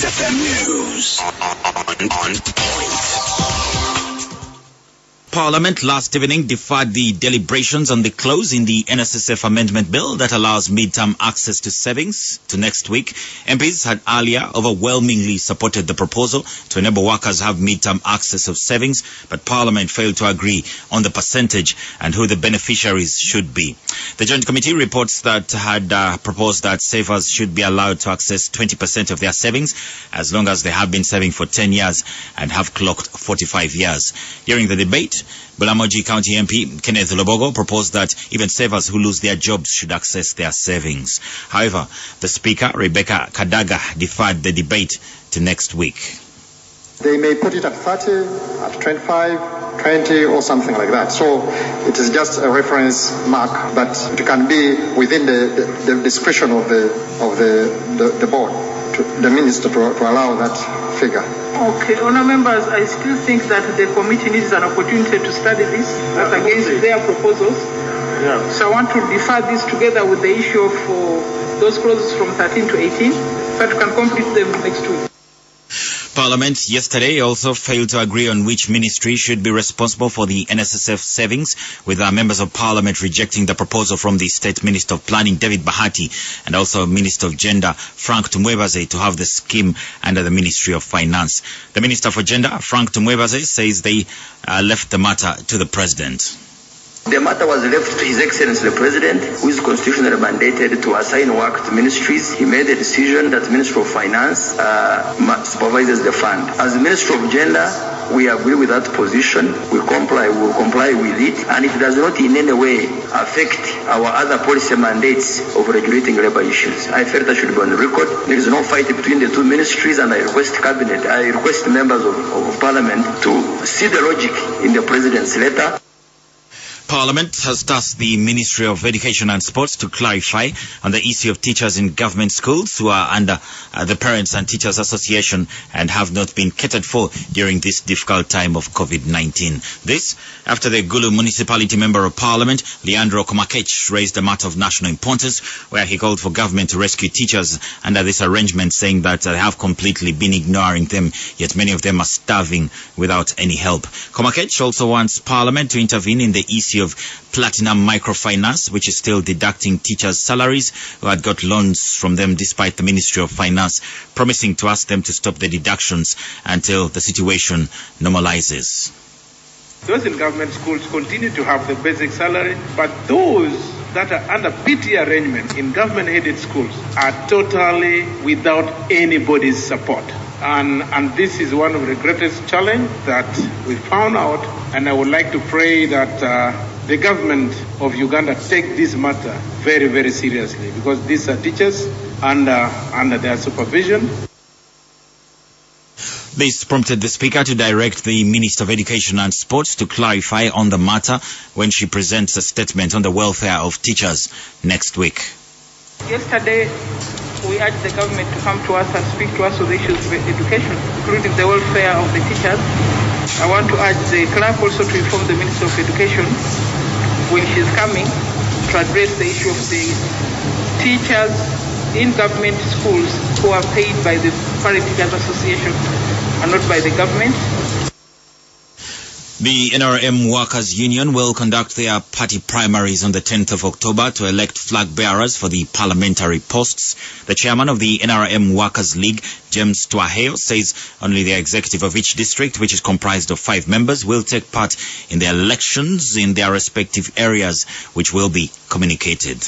FM News on point. Parliament last evening deferred the deliberations on the clause in the NSSF amendment bill that allows mid-term access to savings to next week. MPs had earlier overwhelmingly supported the proposal to enable workers have mid-term access of savings, but Parliament failed to agree on the percentage and who the beneficiaries should be. The Joint Committee reports that had proposed that savers should be allowed to access 20% of their savings as long as they have been saving for 10 years and have clocked 45 years. During the debate, Bulamoji County MP Kenneth Lobogo proposed that even savers who lose their jobs should access their savings. However, the Speaker, Rebecca Kadaga, deferred the debate to next week. They may put it at 30, at 25, 20 or something like that. So it is just a reference mark, but it can be within the discretion of the board, the minister to allow that figure. Okay, honour members, I still think that the committee needs an opportunity to study this as against their proposals. Yeah. So I want to defer this together with the issue of those clauses from 13 to 18, so that we can complete them next week. Parliament yesterday also failed to agree on which ministry should be responsible for the NSSF savings, with members of Parliament rejecting the proposal from the State Minister of Planning, David Bahati, and also Minister of Gender, Frank Tumwebaze, to have the scheme under the Ministry of Finance. The Minister for Gender, Frank Tumwebaze, says they left the matter to the President. The matter was left to His Excellency the President, who is constitutionally mandated to assign work to ministries. He made a decision that the Ministry of Finance supervises the fund. As the Ministry of Gender, we agree with that position. We will comply with it, and it does not in any way affect our other policy mandates of regulating labor issues. I felt that should be on the record. There is no fight between the two ministries, and I request members of Parliament to see the logic in the President's letter. Parliament has tasked the Ministry of Education and Sports to clarify on the issue of teachers in government schools who are under the Parents and Teachers Association and have not been catered for during this difficult time of COVID-19. This after the Gulu Municipality Member of Parliament, Leandro Komakech, raised a matter of national importance where he called for government to rescue teachers under this arrangement, saying that they have completely been ignoring them, yet many of them are starving without any help. Komakech also wants Parliament to intervene in the issue of Platinum Microfinance, which is still deducting teachers' salaries who had got loans from them despite the Ministry of Finance promising to ask them to stop the deductions until the situation normalizes. Those in government schools continue to have the basic salary, but those that are under PT arrangement in government-headed schools are totally without anybody's support. And this is one of the greatest challenges that we found out, and I would like to pray that the government of Uganda take this matter very, very seriously, because these are teachers under their supervision. This prompted the Speaker to direct the Minister of Education and Sports to clarify on the matter when she presents a statement on the welfare of teachers next week. Yesterday, we urged the government to come to us and speak to us on the issues of education, including the welfare of the teachers. I want to urge the clerk also to inform the Minister of Education when she's coming to address the issue of the teachers in government schools who are paid by the Parent Teachers Association and not by the government. The NRM Workers Union will conduct their party primaries on the 10th of October to elect flag bearers for the parliamentary posts. The chairman of the NRM Workers League, James Twaheo, says only the executive of each district, which is comprised of 5 members, will take part in the elections in their respective areas, which will be communicated.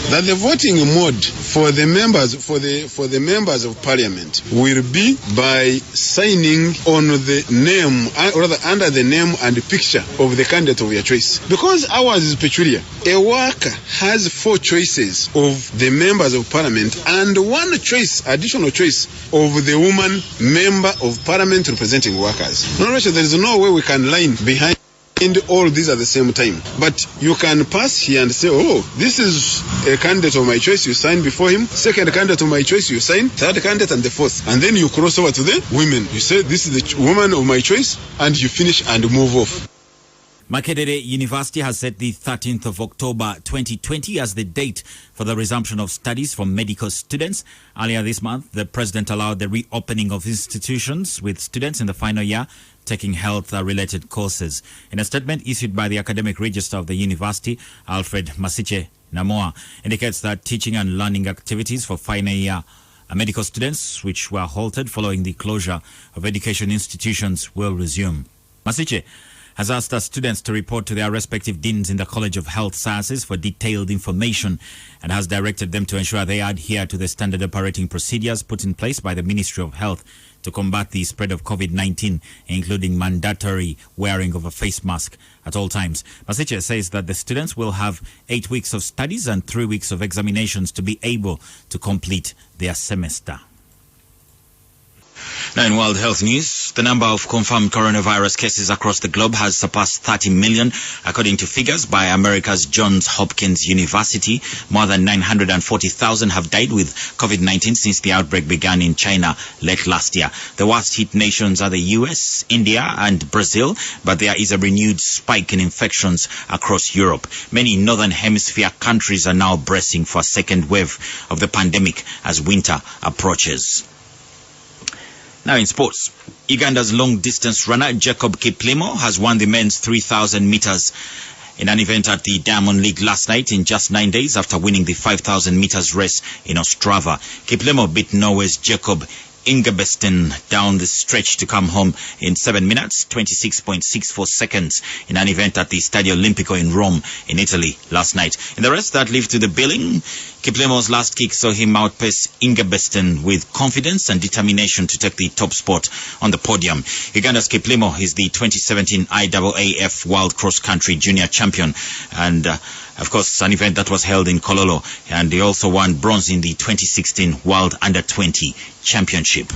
That the voting mode for the members of parliament will be by signing on the name, or rather under the name and picture of the candidate of your choice. Because ours is peculiar. A worker has 4 choices of the members of parliament and 1 choice, additional choice, of the woman member of parliament representing workers. No, there is no way we can line behind all these at the same time. But you can pass here and say, oh, this is a candidate of my choice, you sign before him. Second candidate of my choice, you sign. Third candidate and the fourth. And then you cross over to the women. You say, this is the woman of my choice, and you finish and move off. Makerere University has set the 13th of October 2020 as the date for the resumption of studies for medical students. Earlier this month, the president allowed the reopening of institutions with students in the final year taking health-related courses. In a statement issued by the Academic Register of the university, Alfred Masiche Namoa indicates that teaching and learning activities for final year medical students, which were halted following the closure of education institutions, will resume. Masiche has asked students to report to their respective deans in the College of Health Sciences for detailed information and has directed them to ensure they adhere to the standard operating procedures put in place by the Ministry of Health to combat the spread of COVID-19, including mandatory wearing of a face mask at all times. Masiche says that the students will have 8 weeks of studies and 3 weeks of examinations to be able to complete their semester. Now in World Health News, the number of confirmed coronavirus cases across the globe has surpassed 30 million, according to figures by America's Johns Hopkins University. More than 940,000 have died with COVID-19 since the outbreak began in China late last year. The worst hit nations are the US, India and Brazil, but there is a renewed spike in infections across Europe. Many Northern Hemisphere countries are now bracing for a second wave of the pandemic as winter approaches. Now in sports, Uganda's long-distance runner Jacob Kiplimo has won the men's 3,000 meters in an event at the Diamond League last night in just 9 days after winning the 5,000 meters race in Ostrava. Kiplimo beat Norway's Jacob Ingebrigtsen down the stretch to come home in 7 minutes, 26.64 seconds in an event at the Stadio Olimpico in Rome in Italy last night. In the race that lived to the billing, Kiplimo's last kick saw him outpace Ingebrigtsen with confidence and determination to take the top spot on the podium. Uganda's Kiplimo is the 2017 IAAF World Cross Country Junior Champion and of course, an event that was held in Kololo, and he also won bronze in the 2016 World Under-20 Championship.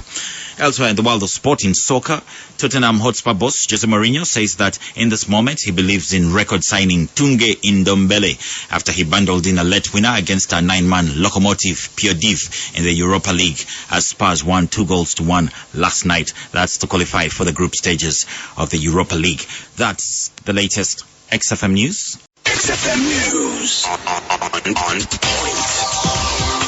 Elsewhere in the world of sport, in soccer, Tottenham Hotspur boss Jose Mourinho says that in this moment he believes in record signing Tunge Ndombele after he bundled in a late winner against a 9-man Lokomotiv Plovdiv in the Europa League as Spurs won 2-1 last night. That's to qualify for the group stages of the Europa League. That's the latest XFM News. XFM News on point.